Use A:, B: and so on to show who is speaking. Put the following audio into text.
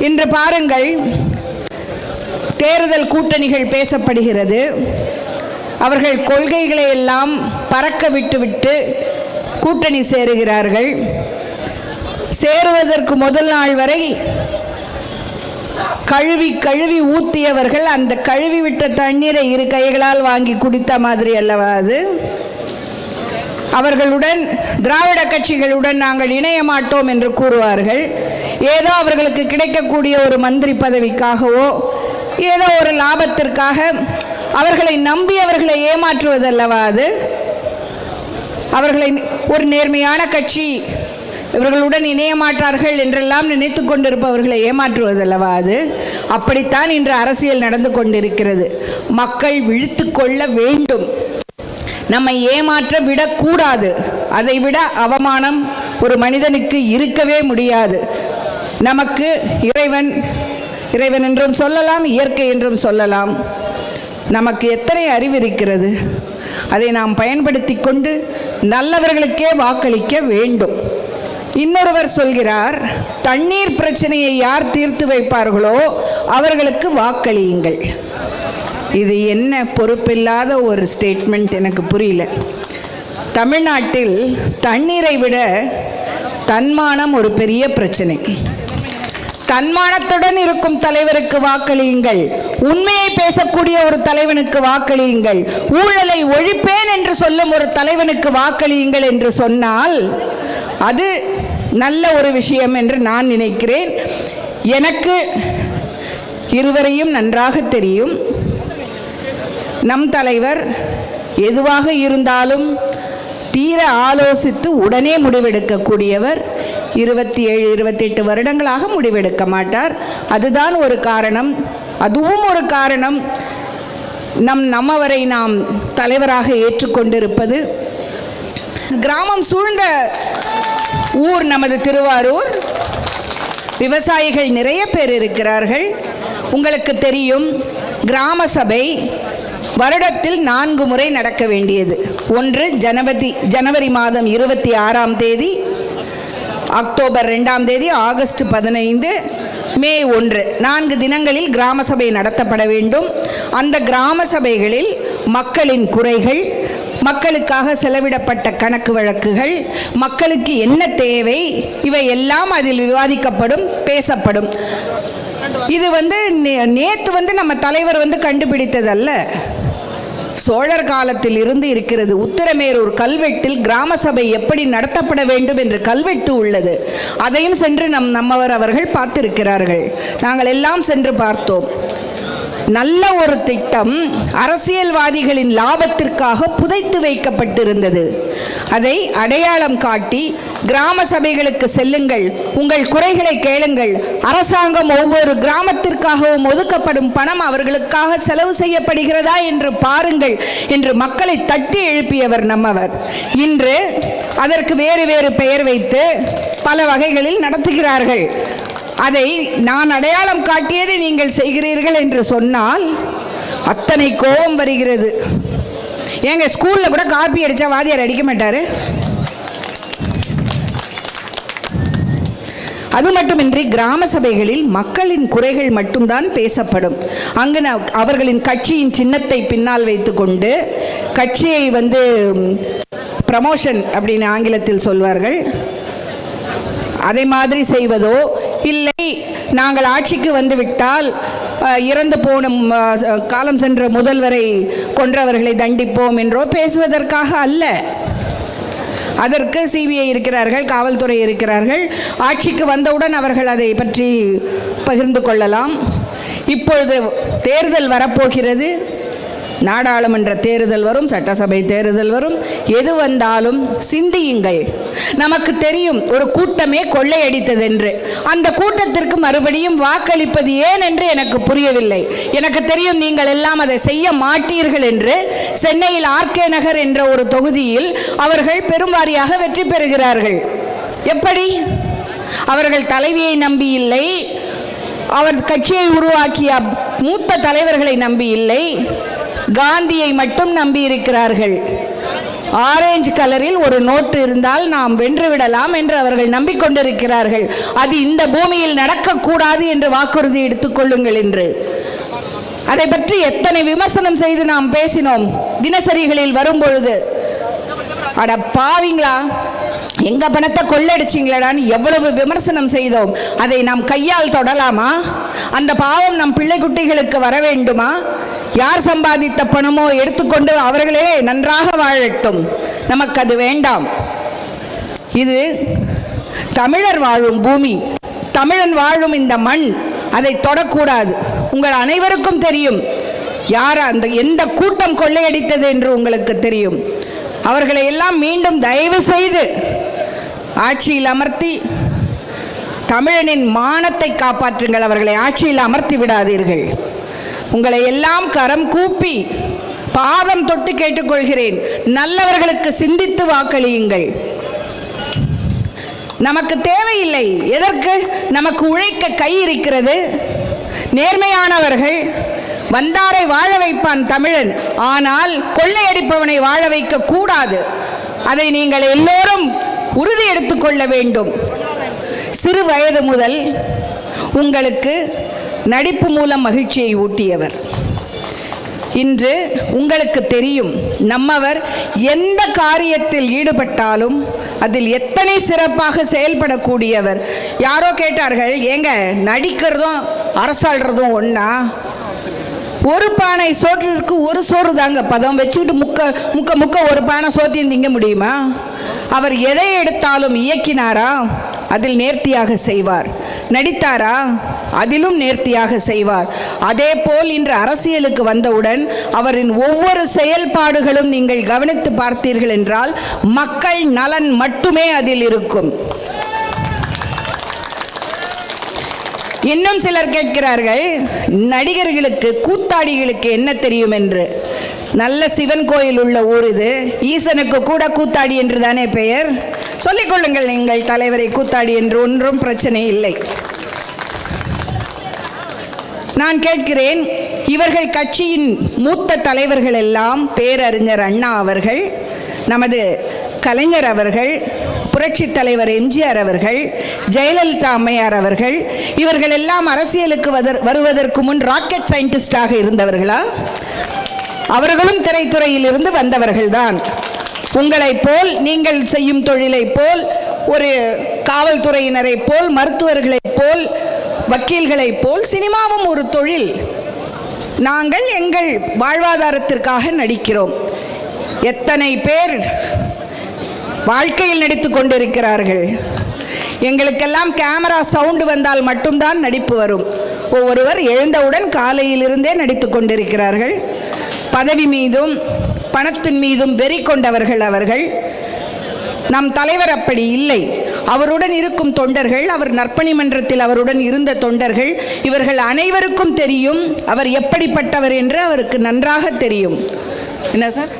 A: இன்று பாருங்கள், தேர்தல் கூட்டணிகள் பேசப்படுகிறது. அவர்கள் கொள்கைகளை எல்லாம் பறக்க விட்டுவிட்டு கூட்டணி சேருகிறார்கள். சேருவதற்கு முதல் நாள் வரை கழுவி கழுவி ஊத்தியவர்கள் அந்த கழுவி விட்ட தண்ணீரை இரு கைகளால் வாங்கி குடித்த மாதிரி அல்லவா அது. அவர்களுடன் திராவிட கட்சிகளுடன் நாங்கள் இணைய மாட்டோம் என்று கூறுவார்கள். ஏதோ அவர்களுக்கு கிடைக்கக்கூடிய ஒரு மந்திரி பதவிக்காகவோ ஏதோ ஒரு லாபத்திற்காக அவர்களை நம்பி அவர்களை ஏமாற்றுவதல்லவா அது. அவர்களை ஒரு நேர்மையான கட்சி இவர்களுடன் இணைய மாட்டார்கள் என்றெல்லாம் நினைத்து கொண்டிருப்பவர்களை ஏமாற்றுவதல்லவா அது. அப்படித்தான் இன்று அரசியல் நடந்து கொண்டிருக்கிறது. மக்கள் விழித்து கொள்ள வேண்டும். நம்மை ஏமாற்ற விடக்கூடாது. அதை விட அவமானம் ஒரு மனிதனுக்கு இருக்கவே முடியாது. நமக்கு இறைவன் என்றும் சொல்லலாம், இயற்கை என்றும் சொல்லலாம். நமக்கு எத்தனை அறிவு இருக்கிறது. அதை நாம் பயன்படுத்தி கொண்டு நல்லவர்களுக்கே வாக்களிக்க வேண்டும். இன்னொருவர் சொல்கிறார், தண்ணீர் பிரச்சனையை யார் தீர்த்து வைப்பார்களோ அவர்களுக்கு வாக்களியுங்கள். இது என்ன பொறுப்பில்லாத ஒரு ஸ்டேட்மெண்ட், எனக்கு புரியல. தமிழ்நாட்டில் தண்ணீரை விட தன்மானம் ஒரு பெரிய பிரச்சனை. தன்மானத்துடன் இருக்கும் தலைவருக்கு வாக்களியுங்கள். உண்மையை பேசக்கூடிய ஒரு தலைவனுக்கு வாக்களியுங்கள். ஊழலை ஒழிப்பேன் என்று சொல்லும் ஒரு தலைவனுக்கு வாக்களியுங்கள் என்று சொன்னால் அது நல்ல ஒரு விஷயம் என்று நான் நினைக்கிறேன். எனக்கு இருவரையும் நன்றாக தெரியும். நம் தலைவர் எதுவாக இருந்தாலும் தீர ஆலோசித்து உடனே முடிவெடுக்கக்கூடியவர். 27-28 வருடங்களாக முடிவெடுக்க மாட்டார். அதுதான் ஒரு காரணம். அதுவும் ஒரு காரணம், நம்மவரை நாம் தலைவராக ஏற்றுக்கொண்டிருப்பது. கிராமம் சூழ்ந்த ஊர் நமது திருவாரூர். விவசாயிகள் நிறைய பேர் இருக்கிறார்கள். உங்களுக்கு தெரியும், கிராம சபை வருடத்தில் 4 முறை நடக்க வேண்டியது. ஒன்று ஜனவரி மாதம் 26ஆம் தேதி, அக்டோபர் 2ஆம் தேதி, ஆகஸ்ட் 15, மே 1, 4 தினங்களில் கிராம சபை நடத்தப்பட வேண்டும். அந்த கிராம சபைகளில் மக்களின் குறைகள், மக்களுக்காக செலவிடப்பட்ட கணக்கு வழக்குகள், மக்களுக்கு என்ன தேவை, இவை எல்லாம் அதில் விவாதிக்கப்படும், பேசப்படும். இது நேற்று நம்ம தலைவர் கண்டுபிடித்ததல்ல. சோழர் காலத்தில் இருந்து இருக்கிறது. உத்திரமேரூர் கல்வெட்டில் கிராம சபை எப்படி நடத்தப்பட வேண்டும் என்று கல்வெட்டு உள்ளது. அதையும் சென்று நம்மவர் அவர்கள் பார்த்திருக்கிறார்கள். நாங்கள் எல்லாம் சென்று பார்த்தோம். நல்ல ஒரு திட்டம் அரசியல்வாதிகளின் லாபத்திற்காக புதைத்து வைக்கப்பட்டிருந்தது. அதை அடையாளம் காட்டி கிராம சபைகளுக்கு செல்லுங்கள், உங்கள் குறைகளை கேளுங்கள், அரசாங்கம் ஒவ்வொரு கிராமத்திற்காகவும் ஒதுக்கப்படும் பணம் அவர்களுக்காக செலவு செய்யப்படுகிறதா என்று பாருங்கள் என்று மக்களை தட்டி எழுப்பியவர் நம்மவர். இன்று அதற்கு வேறு வேறு பெயர் வைத்து பல வகைகளில் நடத்துகிறார்கள். அதை நான் அடையாளம் காட்டியதை நீங்கள் செய்கிறீர்கள் என்று சொன்னால் அத்தனை கோபம் வருகிறது. ஏங்க, ஸ்கூல்ல கூட காப்பி அடிச்சா வாத்தியார் அடிக்க மாட்டாரு? அது மட்டுமின்றி கிராம சபைகளில் மக்களின் குறைகள் மட்டும்தான் பேசப்படும். அங்கு அவர்களின் கட்சியின் சின்னத்தை பின்னால் வைத்துக்கொண்டு கட்சியை ப்ரமோஷன் அப்படின்னு ஆங்கிலத்தில் சொல்வார்கள், அதை மாதிரி செய்வதோ, இல்லை நாங்கள் ஆட்சிக்கு வந்துவிட்டால் இறந்து போன காலம் சென்ற முதல்வரை கொன்றவர்களை தண்டிப்போம் என்றோ பேசுவதற்காக அல்ல. அதற்கு சிபிஐ இருக்கிறார்கள், காவல்துறை இருக்கிறார்கள். ஆட்சிக்கு வந்தவுடன் அவர்கள் அதை பற்றி பகிர்ந்து கொள்ளலாம். இப்பொழுது தேர்தல் வரப்போகிறது. நாடாளுமன்ற தேர்தல் வரும், சட்டசபை தேர்தல் வரும். எது வந்தாலும் சிந்தியுங்கள். நமக்கு தெரியும் ஒரு கூட்டமே கொள்ளையடித்தது என்று. அந்த கூட்டத்திற்கு மறுபடியும் வாக்களிப்பது ஏன் என்று எனக்கு புரியவில்லை. எனக்கு தெரியும் நீங்கள் எல்லாம் அதை செய்ய மாட்டீர்கள் என்று. சென்னையில் ஆர்கே நகர் என்ற ஒரு தொகுதியில் அவர்கள் பெரும்வாரியாக வெற்றி பெறுகிறார்கள். எப்படி? அவர்கள் தலைவியை நம்பி இல்லை, அவர் கட்சியை உருவாக்கிய மூத்த தலைவர்களை நம்பி இல்லை, காந்தியை மட்டும் நம்பி இருக்கிறார்கள். ஆரஞ்சு கலரில் ஒரு நோட்டு இருந்தால் நாம் வென்றுவிடலாம் என்று அவர்கள் நம்பிக்கொண்டிருக்கிறார்கள். அது இந்த பூமியில் நடக்கக்கூடாது என்று வாக்குறுதி எடுத்துக்கொள்ளுங்கள் என்று. அதை பற்றி எத்தனை விமர்சனம் செய்து நாம் பேசினோம் தினசரிகளில் வரும்பொழுது. அட பாவிங்களா, எங்க பணத்தை கொள்ளடிச்சிங்களான்னு எவ்வளவு விமர்சனம் செய்தோம். அதை நாம் கையால் தொடலாமா? அந்த பாவம் நம் பிள்ளை குட்டிகளுக்கு வர வேண்டுமா? யார் சம்பாதித்த பணமோ எடுத்துக்கொண்டு அவர்களே நன்றாக வாழட்டும், நமக்கு அது வேண்டாம். இது தமிழர் வாழும் பூமி, தமிழன் வாழும் இந்த மண், அதை தொடக்கூடாது. உங்கள் அனைவருக்கும் தெரியும் யார் அந்த எந்த கூட்டம் கொள்ளையடித்தது என்று உங்களுக்கு தெரியும். அவர்களை எல்லாம் மீண்டும் தயவு செய்து ஆட்சியில் அமர்த்தி தமிழனின் மானத்தை காப்பாற்றுங்கள். அவர்களை ஆட்சியில் அமர்த்தி விடாதீர்கள். உங்களை எல்லாம் கரம் கூப்பி பாதம் தொட்டு கேட்டுக்கொள்கிறேன், நல்லவர்களுக்கு சிந்தித்து வாக்களியுங்கள். நமக்கு தேவையில்லை. எதற்கு? நமக்கு உழைக்க கை இருக்கிறது. நேர்மையானவர்கள் வந்தாரை வாழ வைப்பான் தமிழன். ஆனால் கொள்ளையடிப்பவனை வாழ வைக்க கூடாது. அதை நீங்கள் எல்லோரும் உறுதி எடுத்துக்கொள்ள வேண்டும். சிறு வயது முதல் உங்களுக்கு நடிப்பு மூலம் மகிழ்ச்சியை ஊட்டியவர். இன்று உங்களுக்கு தெரியும் நம்மவர் எந்த காரியத்தில் ஈடுபட்டாலும் அதில் எத்தனை சிறப்பாக செயல்படக்கூடியவர். யாரோ கேட்டார்கள், ஏங்க நடிக்கிறதும் அரசாள்றதும் ஒன்றா? ஒரு பானை சோற்றிற்கு ஒரு சோறு தாங்க பதம் வச்சுக்கிட்டு முக்க முக்க ஒரு பானை சோத்தையும் திங்க முடியுமா? அவர் எதை எடுத்தாலும் இயக்கினாரா? அதில் நேர்த்தியாக செய்வார். நடித்தாரா? அதிலும் நேர்த்தியாக செய்வார். அதே போல் இன்று அரசியலுக்கு வந்தவுடன் அவரின் ஒவ்வொரு செயல்பாடுகளும் நீங்கள் கவனித்து பார்த்தீர்கள் என்றால் மக்கள் நலன் மட்டுமே அதில் இருக்கும். இன்னும் சிலர் கேட்கிறார்கள், நடிகர்களுக்கு கூத்தாடிகளுக்கு என்ன தெரியும் என்று. நல்ல சிவன் கோயில் உள்ள ஊர் இது. ஈசனுக்கு கூட கூத்தாடி என்று தானே பெயர். சொல்லிக்கொள்ளுங்கள் நீங்கள் தலைவரை கூத்தாடி என்று, ஒன்றும் பிரச்சனை இல்லை. நான் கேட்கிறேன், இவர்கள் கட்சியின் மூத்த தலைவர்கள் எல்லாம் பேரறிஞர் அண்ணா அவர்கள், நமது கலைஞர் அவர்கள், புரட்சி தலைவர் எம்ஜிஆர் அவர்கள், ஜெயலலிதா அம்மையார் அவர்கள், இவர்கள் எல்லாம் அரசியலுக்கு வருவதற்கு முன் ராக்கெட் சயின்டிஸ்டாக இருந்தவர்களா? அவர்களும் திரைத்துறையில் இருந்து வந்தவர்கள்தான். உங்களைப் போல், நீங்கள் செய்யும் தொழிலைப் போல், ஒரு காவல்துறையினரைப் போல், மருத்துவர்களைப் போல், வக்கீல்களைப் போல் சினிமாவும் ஒரு தொழில். நாங்கள் எங்கள் வாழ்வாதாரத்திற்காக நடிக்கிறோம். எத்தனை பேர் வாழ்க்கையில் நடித்து கொண்டிருக்கிறார்கள். எங்களுக்கெல்லாம் கேமரா சவுண்டு வந்தால் மட்டும்தான் நடிப்பு வரும். ஒவ்வொருவர் எழுந்தவுடன் காலையிலிருந்தே நடித்து கொண்டிருக்கிறார்கள். பதவி மீதும் பணத்தின் மீதும் வெறி கொண்டவர்கள் அவர்கள். நம் தலைவர் அப்படி இல்லை. அவருடன் இருக்கும் தொண்டர்கள், அவர் நற்பணி மன்றத்தில் அவருடன் இருந்த தொண்டர்கள், இவர்கள் அனைவருக்கும் தெரியும் அவர் எப்படிப்பட்டவர் என்று அவருக்கு நன்றாக தெரியும். என்ன சார்?